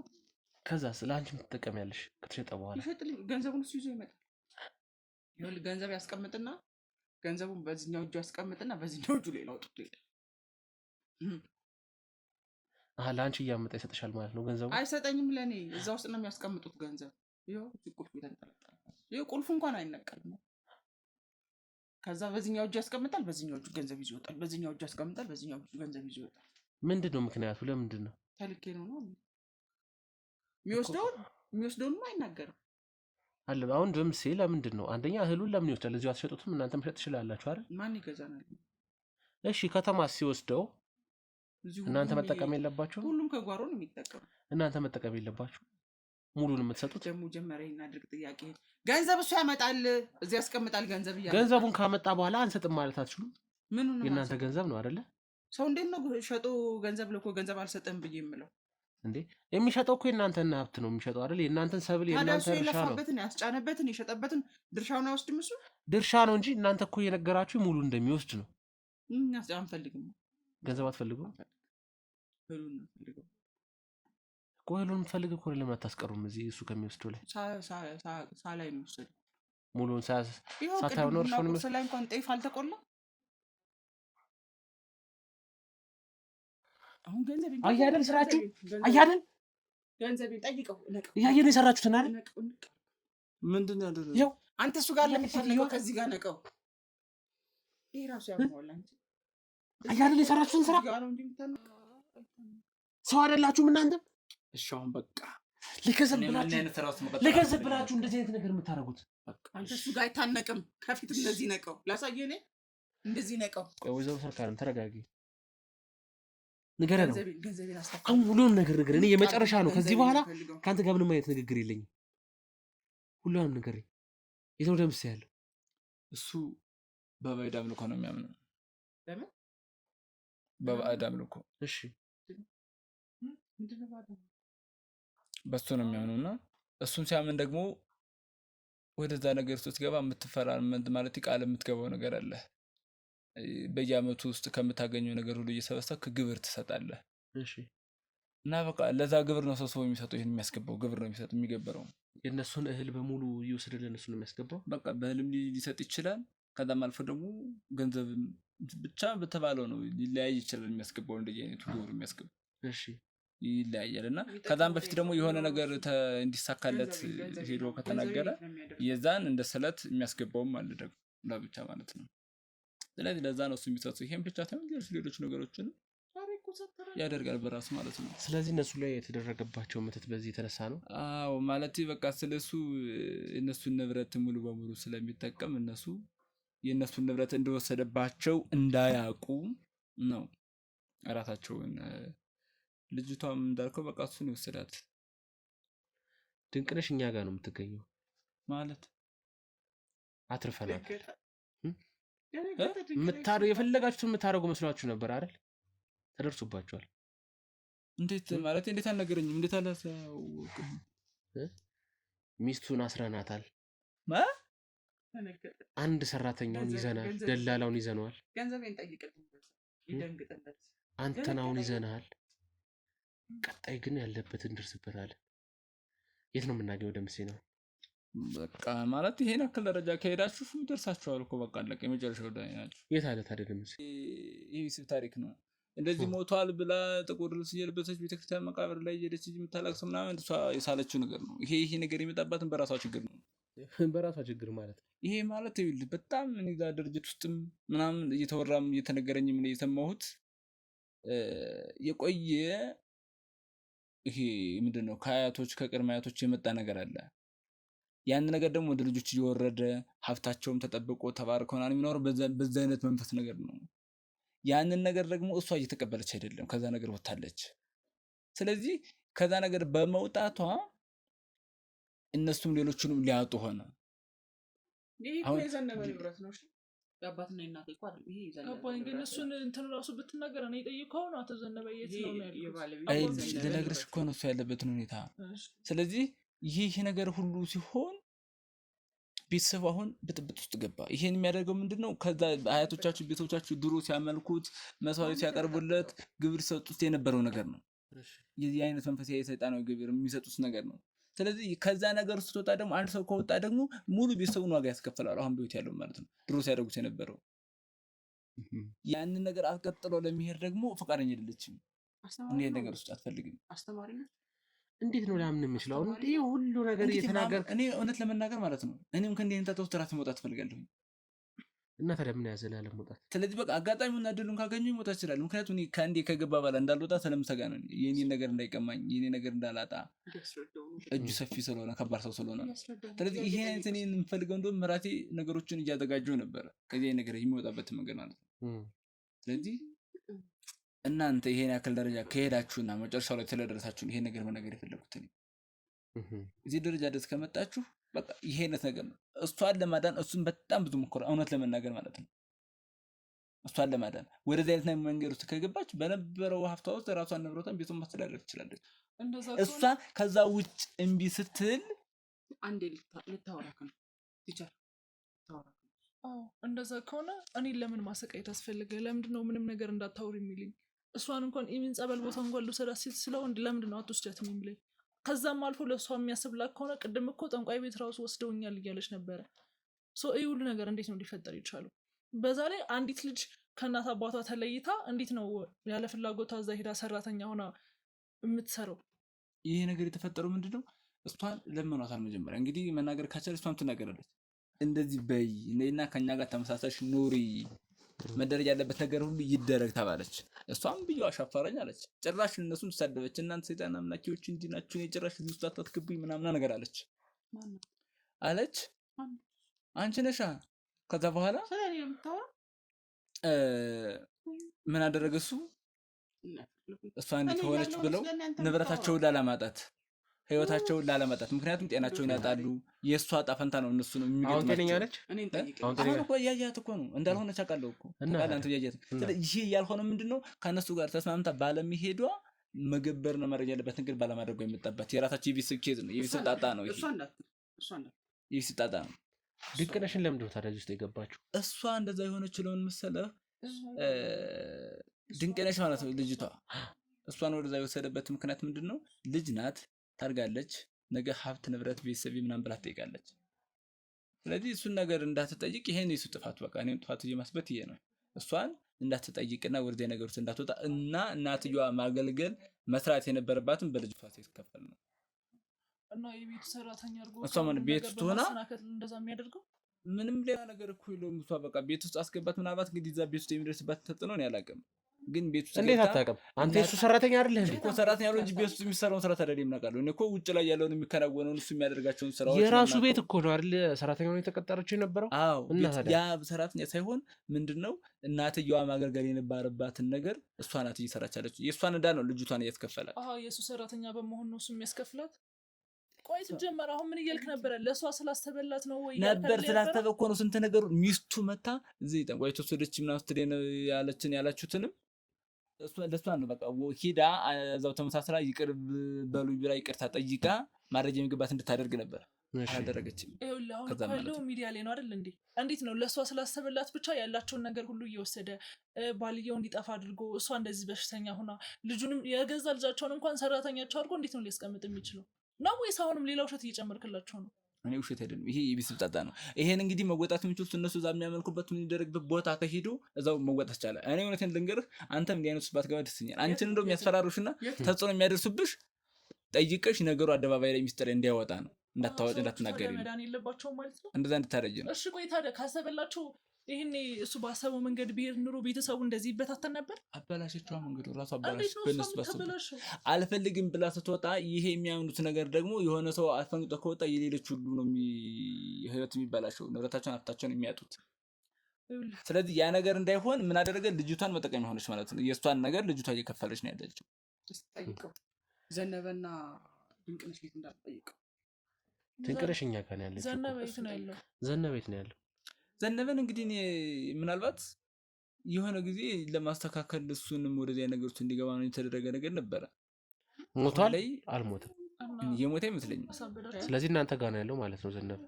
ከዛስ ለአንቺ ትጠቀሚያለሽ? ከተሸጠ በኋላ ይሸጥልኝ። ገንዘቡን እሱ ይዞ ይመጣል። ይኸውልህ ገንዘብ ያስቀምጥና ገንዘቡን በዚህኛው እጁ ያስቀምጥና በዚህኛው እጁ ሌላ አውጥቶ ይሄዳል። ለአንቺ እያመጣ ይሰጥሻል ማለት ነው ገንዘቡ? አይሰጠኝም። ለእኔ እዛ ውስጥ ነው የሚያስቀምጡት ገንዘብ። ይኸው ቁልፉ የተንጠለጠለ ይኸው ቁልፉ እንኳን አይነቀልም። ከዛ በዚህኛው እጁ ያስቀምጣል፣ በዚህኛው እጁ ገንዘብ ይዞ ይወጣል። በዚህኛው እጁ ያስቀምጣል፣ በዚህኛው እጁ ገንዘብ ይዞ ይወጣል። ምንድን ነው ምክንያቱ? ለምንድን ነው? ተልኬ ነው የሚወስደውን አይናገርም አለ። አሁን ለምሳሌ ለምንድን ነው አንደኛ እህሉን ለምን ይወስዳል? እዚሁ አትሸጡትም? እናንተ መሸጥ ትችላላችሁ አይደል? ማን ይገዛናል? እሺ ከተማ ሲወስደው እናንተ መጠቀም የለባችሁ? ሁሉም ከጓሮ ነው የሚጠቀሙ። እናንተ መጠቀም የለባችሁ? ሙሉን የምትሰጡት ደግሞ ጀመረ እናድርግ ጥያቄ። ገንዘብ እሱ ያመጣል፣ እዚህ ያስቀምጣል። ገንዘብ እያለ ገንዘቡን ካመጣ በኋላ አንሰጥም ማለት አትችሉም? ምኑ ነው? የእናንተ ገንዘብ ነው አይደለ? ሰው እንዴት ነው ሸጦ ገንዘብ ልኮ ገንዘብ አልሰጠም ብዬ የምለው? እንዴ የሚሸጠው እኮ የእናንተን ሀብት ነው የሚሸጠው አይደል? የእናንተን ሰብል የእናንተ ድርሻ ነው። የለፋበትን ያስጫነበትን የሸጠበትን ድርሻውን አይወስድም? እሱ ድርሻ ነው እንጂ እናንተ እኮ እየነገራችሁ ሙሉ እንደሚወስድ ነው። አንፈልግም። ገንዘብ አትፈልጉም? እህሉን ነው ፈልገው እኮ። እህሉን የምትፈልግ እኮ ለምን አታስቀሩም? እዚህ እሱ ከሚወስደው ላይ ሳላይ የሚወስድ ሙሉውን ሳታየው ነው እርሻውን የሚወስድ። ላይ እንኳን ጤፍ አልተቆላ። አሁን ገንዘብ አያደል ስራችሁ አያደል ገንዘብ ጠይቀው እያየን የሰራችሁትን አይደል? ምንድን ነው ያደረገው? ይኸው አንተ እሱ ጋር ለምትፈልገው ከዚህ ጋር ነቀው። ይሄ ራሱ ያሟላ እንጂ አያደል የሰራችሁትን ስራ ሰው አይደላችሁም እናንተ። እሺ አሁን በቃ ልከሰብ ብላችሁ እንደዚህ አይነት ነገር የምታደርጉት አንተ እሱ ጋር አይታነቅም። ከፊት እንደዚህ ነቀው ላሳየህ። እኔ እንደዚህ ነቀው። ቆይ ወይዘሮ ሰርካለም ተረጋጊ። ንገረን ነው ገንዘቤን አስተካክል። አሁን ሁሉንም ነገር ንገረን። እኔ የመጨረሻ ነው። ከዚህ በኋላ ከአንተ ጋር ምንም አይነት ንግግር የለኝም። ሁሉንም ንገረኝ። የሰው ደምስ ያለው እሱ በባዕድ አምልኮ ነው የሚያምነው። ለምን በባዕድ አምልኮ? እሺ በሱ ነው የሚያምነው እና እሱን ሲያምን ደግሞ ወደዛ ነገር ስትገባ የምትፈራመድ ማለት ቃል የምትገባው ነገር አለ። በየአመቱ ውስጥ ከምታገኘው ነገር ሁሉ እየሰበሰብክ ግብር ትሰጣለህ። እሺ እና በቃ ለዛ ግብር ነው ሰው የሚሰጠው። ይሄን የሚያስገባው ግብር ነው የሚሰጠው የሚገበረው። የእነሱን እህል በሙሉ እየወሰደ ለእነሱ ነው የሚያስገባው። በቃ በእህልም ሊሰጥ ይችላል። ከዛም አልፎ ደግሞ ገንዘብ ብቻ በተባለው ነው ሊለያይ ይችላል የሚያስገባው። እንደዚህ አይነቱ ግብር የሚያስገባው እሺ ይለያያል። እና ከዛም በፊት ደግሞ የሆነ ነገር እንዲሳካለት ሄዶ ከተናገረ የዛን እንደ ስለት የሚያስገባውም አለ ደግሞ ለብቻ ማለት ነው። ስለዚህ ለዛ ነው እሱ የሚሰጠው። ይሄን ብቻ ሳይሆን ሌሎች ነገሮችን ያደርጋል በራሱ ማለት ነው። ስለዚህ እነሱ ላይ የተደረገባቸው ምትት በዚህ የተነሳ ነው። አዎ ማለት በቃ ስለሱ እነሱን ንብረት ሙሉ በሙሉ ስለሚጠቀም እነሱ የእነሱን ንብረት እንደወሰደባቸው እንዳያውቁ ነው ራሳቸውን። ልጅቷም እንዳልከው በቃ እሱን ይወሰዳት። ድንቅነሽ እኛ ጋር ነው የምትገኘው ማለት አትርፈናል። የፈለጋችሁትን የምታደርጉ መስሏችሁ ነበር አይደል? ተደርሱባችኋል። እንዴት ማለት እንዴት አልነገረኝም? እንዴት አላሳውቅም? ሚስቱን አስረናታል። ተነገጠ። አንድ ሰራተኛውን ይዘናል፣ ደላላውን ይዘነዋል። ገንዘቤን ጠይቅልኝ ይደንግጥለት። አንተናውን ይዘናል። ቀጣይ ግን ያለበትን እንደርስበታለን። የት ነው የምናገኘው? ደምሴ ነው በቃ ማለት ይሄን አክል ደረጃ ከሄዳችሁ ደርሳችኋል እኮ በቃ አለቀ። የመጨረሻው ዳይ ናችሁ። የት አለ ታዲያ ደምሴ? ይሄ ስብ ታሪክ ነው። እንደዚህ ሞቷል ብላ ጥቁር ልብስ የለበሰች ቤተክርስቲያን መቃብር ላይ የሄደች ልጅ የምታለቅሰው ምናምን እሷ የሳለችው ነገር ነው። ይሄ ነገር የመጣባትን በራሷ ችግር ነው። በራሷ ችግር ማለት ይሄ ማለት ይኸውልህ በጣም እኔ እዛ ድርጅት ውስጥም ምናምን እየተወራም እየተነገረኝም ነው የሰማሁት። የቆየ ይሄ ምንድነው ከአያቶች ከቅድመ አያቶች የመጣ ነገር አለ። ያን ነገር ደግሞ ወደ ልጆች እየወረደ ሀብታቸውም ተጠብቆ ተባርከው ምናምን የሚኖር በዛ አይነት መንፈስ ነገር ነው። ያንን ነገር ደግሞ እሷ እየተቀበለች አይደለም፣ ከዛ ነገር ወጣለች። ስለዚህ ከዛ ነገር በመውጣቷ እነሱም ሌሎቹንም ሊያጡ ሆነ። ይሄ እኮ የዘነበ ንብረት ነው። እሺ የአባትና የእናቴ እኮ አይደል ይሄ ዘነበ አባዬ ግን እሱን እንትን ራሱ ብትናገር እኔ ጠይቀው ነው አቶ ዘነበ የት ነው ያለው? አይ ልነግርሽ እኮ ነው እሱ ያለበትን ሁኔታ። ስለዚህ ይህ ነገር ሁሉ ሲሆን ቤተሰብ አሁን ብጥብጥ ውስጥ ገባ። ይሄን የሚያደርገው ምንድነው? ከዛ አያቶቻችሁ ቤቶቻችሁ ድሮ ሲያመልኩት መስዋዕት ሲያቀርቡለት ግብር ሲሰጡት የነበረው ነገር ነው። የዚህ አይነት መንፈሳዊ ሰይጣናዊ ግብር የሚሰጡት ነገር ነው። ስለዚህ ከዛ ነገር ውስጥ ወጣ ደግሞ አንድ ሰው ከወጣ ደግሞ ሙሉ ቤተሰቡን ዋጋ ያስከፍላል። አሁን በህይወት ያለው ማለት ነው ድሮ ሲያደርጉት የነበረው ያንን ነገር አስቀጥሎ ለሚሄድ ደግሞ ፈቃደኛ አይደለችም። እኔ ነገር ውስጥ አትፈልግም። አስተማሪ ነው። እንዴት ነው ላምን የምችለው? እንዴ ሁሉ ነገር እየተናገርክ እኔ እውነት ለመናገር ማለት ነው እኔም ከእንዲህ አይነት ተውት ራስ መውጣት ፈልጋለሁ። እና ታዲያ ምን ያዘላል መውጣት? ስለዚህ በቃ አጋጣሚውና እድሉን ካገኘሁ መውጣት ይችላል። ምክንያቱም እኔ ከአንዴ ከገባ በኋላ እንዳልወጣ ስለምሰጋ ነው። የኔን ነገር እንዳይቀማኝ የኔ ነገር እንዳላጣ እጁ ሰፊ ስለሆነ ከባድ ሰው ስለሆነ። ስለዚህ ይሄ አይነት እኔ የምፈልገው እንደውም መራቴ ነገሮችን እያዘጋጀው ነበረ ከዚህ ነገር የሚወጣበት መንገድ ማለት ነው። ስለዚህ እናንተ ይሄን ያክል ደረጃ ከሄዳችሁና መጨረሻው ላይ ስለደረሳችሁ ይሄን ነገር መናገር የፈለኩት እኔ እዚህ ደረጃ ድረስ ከመጣችሁ በቃ ይሄ አይነት ነገር ነው። እሷን ለማዳን እሱን በጣም ብዙ ሞከረ እውነት ለመናገር ማለት ነው። እሷን ለማዳን ወደዚህ አይነት መንገድ ውስጥ ከገባች በነበረው ሀብቷ ውስጥ ራሷን ንብረቷን ቤቱን ማስተዳደር ትችላለች። እሷ ከዛ ውጭ እምቢ ስትል አንዴ ልታወራክ ነው ቲቸር ታወራክ። እንደዛ ከሆነ እኔን ለምን ማሰቃየት አስፈልገ? ለምንድነው ምንም ነገር እንዳታወር የሚልኝ? እሷን እንኳን ኢሚን ጸበል ቦታ እንኳን ልውሰዳት ሲል ስለወንድ ለምንድነው አትወስጃትም የሚለኝ? ከዛም አልፎ ለእሷ የሚያስብላት ከሆነ ቅድም እኮ ጠንቋይ ቤት ራሱ ወስደውኛል እያለች ነበረ። ይህ ሁሉ ነገር እንዴት ነው ሊፈጠር ይቻሉ? በዛ ላይ አንዲት ልጅ ከእናት አባቷ ተለይታ እንዴት ነው ያለ ፍላጎቷ እዛ ሄዳ ሰራተኛ ሆና የምትሰራው? ይሄ ነገር የተፈጠረው ምንድነው? እሷን ለመኗታል። መጀመሪያ እንግዲህ መናገር ካቻለች እሷም ትናገራለች። እንደዚህ በይ እና ከኛ ጋር ተመሳሳሽ ኑሪ፣ መደረግ ያለበት ነገር ሁሉ ይደረግ ተባለች። እሷም ብዬው አሻፈረኝ አለች። ጭራሽ እነሱን ተሳደበች። እናንተ ሰይጣን አምላኪዎች እንዲህ ናችሁ፣ ጭራሽ እዚህ ውስጥ አታስገቡኝ ምናምን ነገር አለች አለች። አንቺ ነሻ። ከዛ በኋላ ምን አደረገ እሱ? እሷ እንዴት ሆነች ብለው ንብረታቸውን ላለማጣት ህይወታቸውን ላለማጣት፣ ምክንያቱም ጤናቸውን ያጣሉ። የእሷ ዕጣ ፈንታ ነው እነሱ ነው የሚገጥማቸው። አሁን ጤነኛ ነች። አሁን እኮ እያያት እኮ ነው እንዳልሆነች አውቃለሁ እኮ አንተ እያያት። ይሄ ያልሆነው ምንድነው? ከእነሱ ጋር ተስማምታ ባለመሄዷ መገበርና ማድረግ ያለበት ነገር ባለማድረጓ የመጣባት የራሳቸው የቤተሰብ ኬዝ ነው። የቤተሰብ ጣጣ ነው። ይሄ የቤተሰብ ጣጣ ነው። ድንቅነሽን ለምንድን ነው ታዲያ ውስጥ የገባችው? እሷ እንደዛ የሆነች ለምን መሰለህ? ድንቅነሽ ማለት ነው ልጅቷ። እሷን ወደዛ የወሰደበት ምክንያት ምንድነው? ልጅ ናት፣ ታርጋለች። ነገ ሀብት ንብረት ቤተሰብ ምናምን ብላ ትጠይቃለች። ስለዚህ እሱን ነገር እንዳትጠይቅ ይሄን የሱ ጥፋት በቃ እኔም ጥፋት እየማስበት ይሄ ነው። እሷን እንዳትጠይቅና ወደዚህ ነገር ውስጥ እንዳትወጣ እና እናትየዋ ማገልገል መስራት የነበረባትን በልጅቷ ሲከፈል ነው። እና የቤቱ ሰራተኛ አድርጎ እሷ ማለት ቤት ውስጥ ሆና እንደዛ የሚያደርገው ምንም ሌላ ነገር እኮ የለውም። እሷ በቃ ቤት ውስጥ አስገባት። ምናልባት እንግዲህ እዛ ቤት ውስጥ የሚደርስባት ተጽዕኖ ነው ያላቀም። ግን ቤት ውስጥ እንዴት አታውቅም? አንተ የሱ ሰራተኛ አይደለህ እንዴ? እኮ ሰራተኛ ያለው እንጂ ቤት ውስጥ የሚሰራውን ስራ ታዲያ የምናውቃለሁ። እኔ እኮ ውጭ ላይ ያለውን የሚከናወነውን እሱ የሚያደርጋቸውን ስራዎች የራሱ ቤት እኮ ነው አይደል? ሰራተኛው የተቀጠረችው የነበረው። አዎ ያ ሰራተኛ ሳይሆን ምንድነው እናትየዋ ማገልገል የነበረባትን ነገር እሷ ናት እየሰራች ያለችው። የእሷን ዕዳ ነው ልጅቷን እያስከፈላት። የሱ ሰራተኛ በመሆን ነው እሱ የሚያስከፍላት። ቆይ ስትጀምር አሁን ምን እያልክ ነበረ? ለእሷ ስላስተበላት ነው ወይ ነበር? ስላስተበ እኮ ነው ስንት ነገሩ። ሚስቱ መታ እዚህ ጠንቋይ ተወሰደች ምናምን ስትል ያላችሁትንም ለእሷ ነው በቃ ሂዳ እዛው ተመሳስላ ይቅር በሉኝ ብላ ይቅርታ ጠይቃ ማድረግ የሚገባት እንድታደርግ ነበር። አላደረገችም። ይኸውልህ ሚዲያ ላይ ነው አይደል እንዴ? እንዴት ነው ለእሷ ስላሰበላት ብቻ ያላቸውን ነገር ሁሉ እየወሰደ ባልየው እንዲጠፋ አድርጎ እሷ እንደዚህ በሽተኛ ሆና ልጁንም የገዛ ልጃቸውን እንኳን ሰራተኛቸው አድርጎ እንዴት ነው ሊያስቀምጥ የሚችለው? ነው ወይስ አሁንም ሌላ ውሸት እየጨመርክላቸው ነው? እኔ ውሸት አይደለም፣ ይሄ የቤተሰብ ጣጣ ነው። ይሄን እንግዲህ መወጣት የሚችሉት እነሱ እዛ የሚያመልኩበት የሚደረግበት ቦታ ከሄዱ እዛው መወጣት ይቻላል። እኔ እውነቴን ልንገርህ፣ አንተም እንዲህ አይነት ውስጥ ባትገባ ደስ ይለኛል። አንቺን እንደው የሚያስፈራሩሽና ተጽዕኖ የሚያደርሱብሽ ጠይቀሽ ነገሩ አደባባይ ላይ ሚስጥር እንዲያወጣ ነው። እንዳታወጪ እንዳትናገሪ ነው። መዳን የለባቸውም ማለት ነው። እንደዛ እንድታረጅ ነው። እሺ ቆይ ታዲያ ካሰበላቸው ይሄኔ እሱ ባሰበው መንገድ ቢሄድ ኑሮ ቤተሰቡ እንደዚህ ይበታተን ነበር። አበላሸችዋ መንገዱ ራሱ አበላሽ። በእነሱ ባሰበው አልፈልግም ብላ ስትወጣ ይሄ የሚያምኑት ነገር ደግሞ የሆነ ሰው አፈንግጦ ከወጣ የሌሎች ሁሉ ነው ህይወት የሚበላሸው፣ ንብረታቸውን ሀብታቸውን የሚያጡት። ስለዚህ ያ ነገር እንዳይሆን ምን አደረገ? ልጅቷን መጠቀም ሆነች ማለት ነው። የእሷን ነገር ልጅቷ እየከፈለች ነው ያለችው። ጠይቀው ዘነበና ድንቅነሽ ቤት እንዳትጠይቀው። ድንቅነሽ እኛ ጋር ነው ያለችው። ዘነበ የት ነው ያለው? ዘነበ የት ነው ያለው? ዘነበን እንግዲህ እኔ ምናልባት የሆነ ጊዜ ለማስተካከል እሱንም ወደዚያ ነገር ውስጥ እንዲገባ ነው የተደረገ ነገር ነበረ። ሞቷል አልሞተም? የሞተ አይመስለኝም። ስለዚህ እናንተ ጋር ነው ያለው ማለት ነው ዘነበ።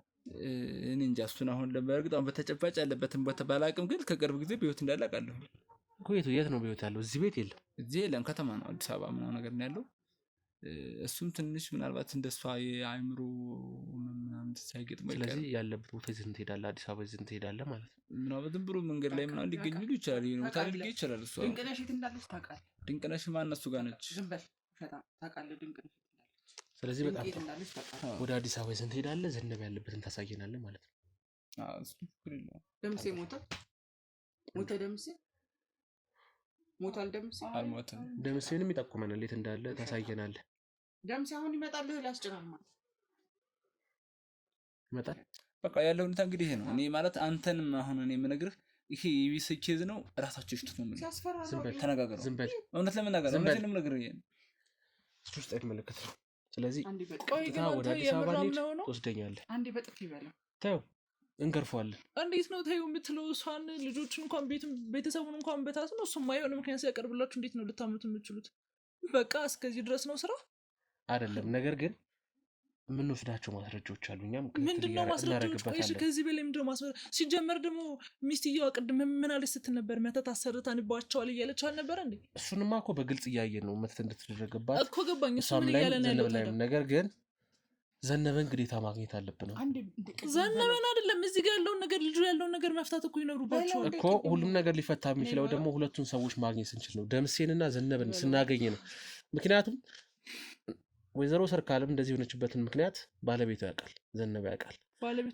እኔ እንጃ እሱን አሁን በእርግጥ አሁን በተጨባጭ ያለበትን ቦታ ባላቅም ግን ከቅርብ ጊዜ በህይወት እንዳለ አውቃለሁ። የት ነው በህይወት ያለው? እዚህ ቤት የለም። እዚህ የለም፣ ከተማ ነው፣ አዲስ አበባ ምናምን ነገር ነው ያለው። እሱም ትንሽ ምናልባት እንደሷ የአእምሮ ምናምን ሳይገጥም አይቀርም። ስለዚህ ያለበት ቦታ ይዘን ትሄዳለህ፣ አዲስ አበባ ይዘን ትሄዳለህ ማለት ነው። ምናልባት ዝም ብሎ መንገድ ላይ ምናምን ሊገኙ ይችላል፣ ቦታ ሊገኝ ይችላል። እሷ ድንቅነሽ የት እንዳለች ታውቃለህ? ድንቅነሽ ማን እሱ ጋር ነች? ዝም በል ታውቃለህ ድንቅነሽ። ስለዚህ በጣም ወደ አዲስ አበባ ይዘን ትሄዳለህ፣ ዘነበ ያለበትን ታሳየናለህ ማለት ነው። ደምሴ ሞተ? ደምሴ ሞቷል? ደምሴ አልሞተም። ደምሴንም ይጠቁመናል፣ የት እንዳለ ታሳየናለህ። ደምሴ አሁን ይመጣል፣ ሊያስጭናል ማለት ይመጣል። በቃ ያለው ሁኔታ እንግዲህ ይሄ ነው። እኔ ማለት አንተንም አሁን እኔ የምነግርህ ይሄ የቢስ ኬዝ ነው። ራሳቸው ይሽቱት ነው የምልህ። ተነጋገሩ። እውነት ለመናገር እውነት ነው የምነግርህ። ይሄ እሱ ውስጥ አይመለከት ነው። ስለዚህ ወደ አዲስ አበባ ልሄድ ትወስደኛለህ። አንዴ በጥፊ ይበላ ተው እንገርፈዋለን። እንዴት ነው ተይው የምትለው? እሷን ልጆቹን እንኳን ቤተሰቡን እንኳን በታት ነው እሱም ማይሆን ምክንያት ሲያቀርብላችሁ እንዴት ነው ልታምኑት የምትችሉት? በቃ እስከዚህ ድረስ ነው ስራ አይደለም። ነገር ግን የምንወስዳቸው ማስረጃዎች አሉ። እኛም ምንድነው ማስረጃዎች? ቆይሽ ከዚህ በላይ ምንድነው ማስረጃ? ሲጀመር ደግሞ ሚስትየዋ ቅድም ምን አለች ስትል ነበር? መተት አሰርታንባቸዋል እያለች አልነበረ እንዴ? እሱንማ እኮ በግልጽ እያየን ነው መተት እንድትደረግባት እኮ ገባኝ። እሱ ምን እያለ ነው ያለው? ነገር ግን ዘነበን ግዴታ ማግኘት አለብን። ዘነበን አይደለም እዚህ ጋር ያለውን ነገር ልጁ ያለውን ነገር መፍታት እኮ ይኖሩባቸዋል እኮ። ሁሉም ነገር ሊፈታ የሚችለው ደግሞ ሁለቱን ሰዎች ማግኘት ስንችል ነው። ደምሴንና ዘነበን ስናገኝ ነው። ምክንያቱም ወይዘሮ ሰርካለም እንደዚህ የሆነችበትን ምክንያት ባለቤቱ ያውቃል፣ ዘነበ ያውቃል።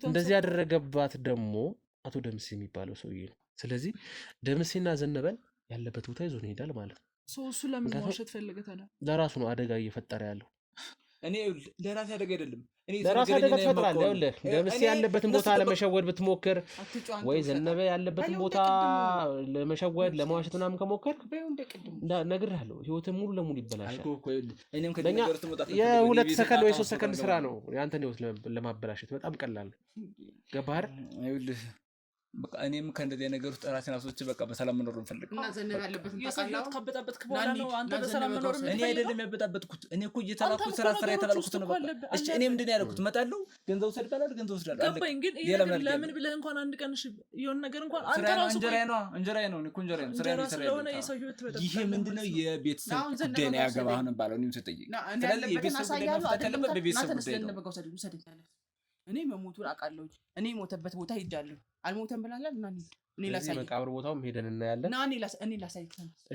እንደዚህ ያደረገባት ደግሞ አቶ ደምሴ የሚባለው ሰውዬ ነው። ስለዚህ ደምሴና ዘነበን ያለበት ቦታ ይዞ ይሄዳል ማለት ነው። እሱ ለምን ማውሸት ፈለገ ታዲያ? ለራሱ ነው አደጋ እየፈጠረ ያለው። እኔ ለራሴ አደጋ አይደለም፣ ለራሴ አደጋ ትፈጥራለህ። ይኸውልህ ደምሴ ያለበትን ቦታ ለመሸወድ ብትሞክር ወይ ዘነበ ያለበትን ቦታ ለመሸወድ ለማዋሸት ምናምን ከሞከር እነግርሃለሁ ህይወትህ ሙሉ ለሙሉ ይበላሻል። የሁለት ሰከንድ ወይ 3 ሰከንድ ስራ ነው ያንተን ህይወት ለማበላሸት። በጣም ቀላል ገባህ? ይኸውልህ በቃ እኔም ከእንደዚህ ነገር ውስጥ ራሴን አስወጥቼ በቃ በሰላም መኖር እንፈልግ እና ዘነበ ያለበትን ታውቃለህ። ካበጣበጥክ በኋላ ነው አንተ በሰላም መኖር እኔ አይደለም ያበጣበጥኩት። እኔ እኮ እየተላኩት ስራ የተባልኩት ነው። በቃ እሺ እኔ ምንድነው ያደረኩት? እመጣለሁ፣ ገንዘብ ወሰድባለሁ፣ ገንዘብ ወስዳለሁ። ገባኝ። ግን ለምን ብለህ እንኳን አንድ ቀን የሆነ ነገር እንኳን አንተ ራስህ እንጀራዬ ነው እኔ እኮ እንጀራዬ ነው። ስራ ስለሆነ የሰው ህይወት ትበጣ። ይሄ ምንድነው የቤተሰብ ጉዳይ ነው ያገባህ ነው ባለው እኔም ስጠይቅ። ስለዚህ የቤተሰብ ጉዳይ መፍታት ያለበት በቤተሰብ ጉዳይ ነው። እኔ መሞቱን አውቃለሁ። እኔ ሞተበት ቦታ ሄጃለሁ። አልሞተም ብላለህ እና እኔ ላሳይ። መቃብር ቦታውም ሄደን እናያለን። እና እኔ ላሳይ።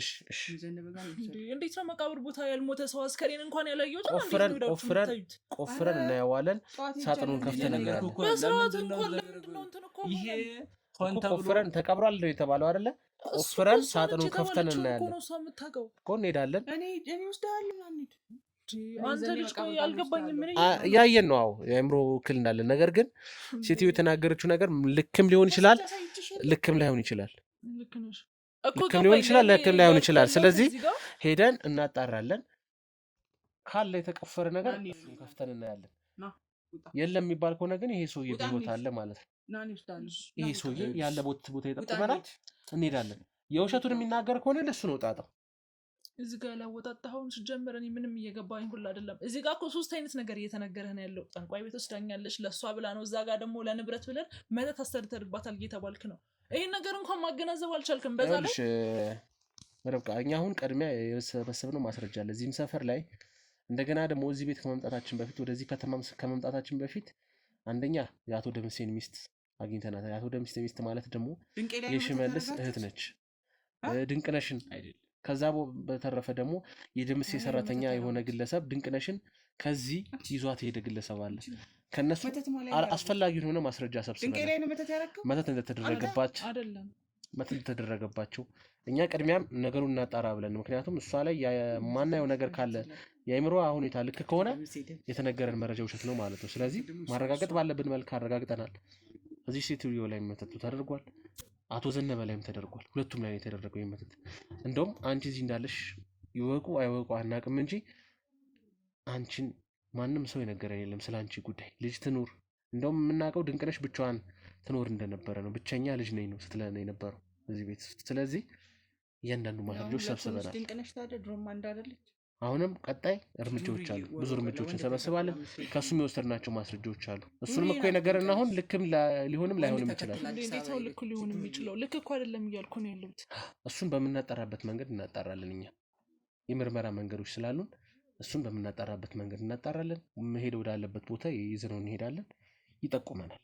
እሺ እሺ። እንዴት ነው መቃብር ቦታ ያልሞተ ሰው አስከሬን እንኳን ያላየሁት? ቆፍረን እናየዋለን። ሳጥኑን ከፍተን እናያለን። በስርዓቱ እንኳን ለምንድን ነው እንትን እኮ ይሄ ቆፍረን ተቀብሯል ነው የተባለው አይደለ? ቆፍረን ሳጥኑን ከፍተን እናያለን እኮ እንሄዳለን። እኔ ወስደሃለሁ አንዴ አንተ ልጅ ቆይ አልገባኝም። ምን ያየን ነው? አዎ የአእምሮ እክል እንዳለን። ነገር ግን ሴትዮ የተናገረችው ነገር ልክም ሊሆን ይችላል፣ ልክም ላይሆን ይችላል። ልክም ሊሆን ይችላል፣ ልክም ላይሆን ይችላል። ስለዚህ ሄደን እናጣራለን። ካለ የተቆፈረ ነገር ከፍተን እናያለን። የለም የሚባል ከሆነ ግን ይሄ ሰውዬ በሕይወት አለ ማለት ነው። ይሄ ሰውዬ ያለ ቦታ ይጠቁመናል፣ እንሄዳለን። የውሸቱን የሚናገር ከሆነ ለሱ ነው ጣጣው። እዚህ ጋር ያላወጣጣኸውን ሲጀምር እኔ ምንም እየገባኝ ሁሉ አይደለም። እዚህ ጋር እኮ 3 አይነት ነገር እየተነገረህ ነው ያለው። ጠንቋይ ቤት ወስዳኛለች ለእሷ ብላ ነው። እዛ ጋር ደግሞ ለንብረት ብለን መተት አሰርተንባታል እየተባልክ ነው። ይሄን ነገር እንኳን ማገናዘብ አልቻልክም። በዛ ላይ ርብቃ እኛ አሁን ቀድሚያ የሰበሰብነው ማስረጃ አለ እዚህም ሰፈር ላይ። እንደገና ደግሞ እዚህ ቤት ከመምጣታችን በፊት ወደዚህ ከተማ ከመምጣታችን በፊት አንደኛ የአቶ ደምሴን ሚስት አግኝተናታል። የአቶ ደምሴ ሚስት ማለት ደግሞ የሽመልስ እህት ነች፣ ድንቅነሽን አይደል። ከዛ በተረፈ ደግሞ የደምሴ ሰራተኛ የሆነ ግለሰብ ድንቅነሽን ከዚህ ይዟት ሄደ ግለሰብ አለ። ከነሱ አስፈላጊውን ሆነ ማስረጃ ሰብስበናል። መተት እንደተደረገባቸው እኛ ቅድሚያም ነገሩን እናጣራ ብለን፣ ምክንያቱም እሷ ላይ የማናየው ነገር ካለ የአእምሮ ሁኔታ ልክ ከሆነ የተነገረን መረጃ ውሸት ነው ማለት ነው። ስለዚህ ማረጋገጥ ባለብን መልክ አረጋግጠናል። እዚህ ሴትዮ ላይ መተቱ ተደርጓል፣ አቶ ዘነበ ላይም ተደርጓል። ሁለቱም ላይ የተደረገው የመተት እንደውም አንቺ እዚህ እንዳለሽ ይወቁ አይወቁ አናውቅም እንጂ አንቺን ማንም ሰው የነገረን የለም ስለ አንቺ ጉዳይ። ልጅ ትኑር እንደውም የምናውቀው ድንቅነሽ ብቻዋን ትኖር እንደነበረ ነው። ብቸኛ ልጅ ነኝ ነው ስትለን የነበረው እዚህ ቤት ውስጥ። ስለዚህ እያንዳንዱ ማስረጃዎች ሰብስበናል። ድንቅነሽ ታዲያ ድሮማ እንዳደለች አሁንም ቀጣይ እርምጃዎች አሉ። ብዙ እርምጃዎች እንሰበስባለን። ከእሱም የወሰድናቸው ማስረጃዎች አሉ። እሱንም እኮ የነገረን አሁን ልክም ሊሆንም ላይሆንም ይችላል። እንዴት ነው ልክ ሊሆን የሚችለው? ልክ እኮ አይደለም እያልኩ ነው ያለሁት። እሱን በምናጠራበት መንገድ እናጣራለን። እኛ የምርመራ መንገዶች ስላሉን እሱን በምናጣራበት መንገድ እናጣራለን። መሄድ ወዳለበት ቦታ ይዘነው እንሄዳለን። ይጠቁመናል።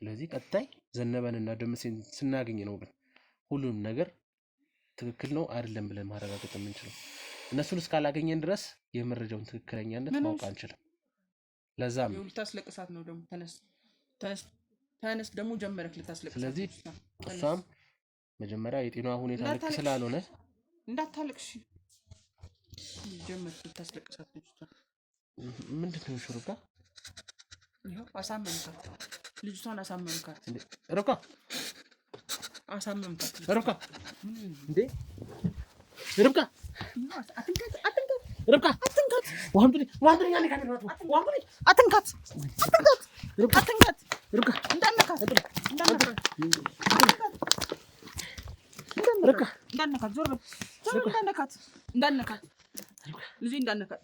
ስለዚህ ቀጣይ ዘነበንና ደምሴን ስናገኝ ነው ግን ሁሉንም ነገር ትክክል ነው አይደለም ብለን ማረጋገጥ የምንችለው። እነሱን እስካላገኘን ድረስ የመረጃውን ትክክለኛነት ማወቅ አንችልም። ለዛም ልታስለቅሳት ነው ደግሞ ተነስ ደግሞ ጀመረክ ልታስለቅሳት። ስለዚህ እሷም መጀመሪያ የጤናዋ ሁኔታ ልክ ስላልሆነ እንዳታለቅሽ ጀመርክ ልታስለቅሳት ልጅቷ። ምንድነው ሹሩባ? ይኸው አሳመምካት፣ ልጅቷን አሳመምካት። ርብቃ አሳመምካት። ርብቃ እንዴ ርብቃ ርብቃ አትንካት። ዋንዱሪ ያለ ካሜራ ዋንዱሪ አትንካት። ርብቃ እንዳነካት ዞር በል እንዳነካት ልጅ እንዳነካት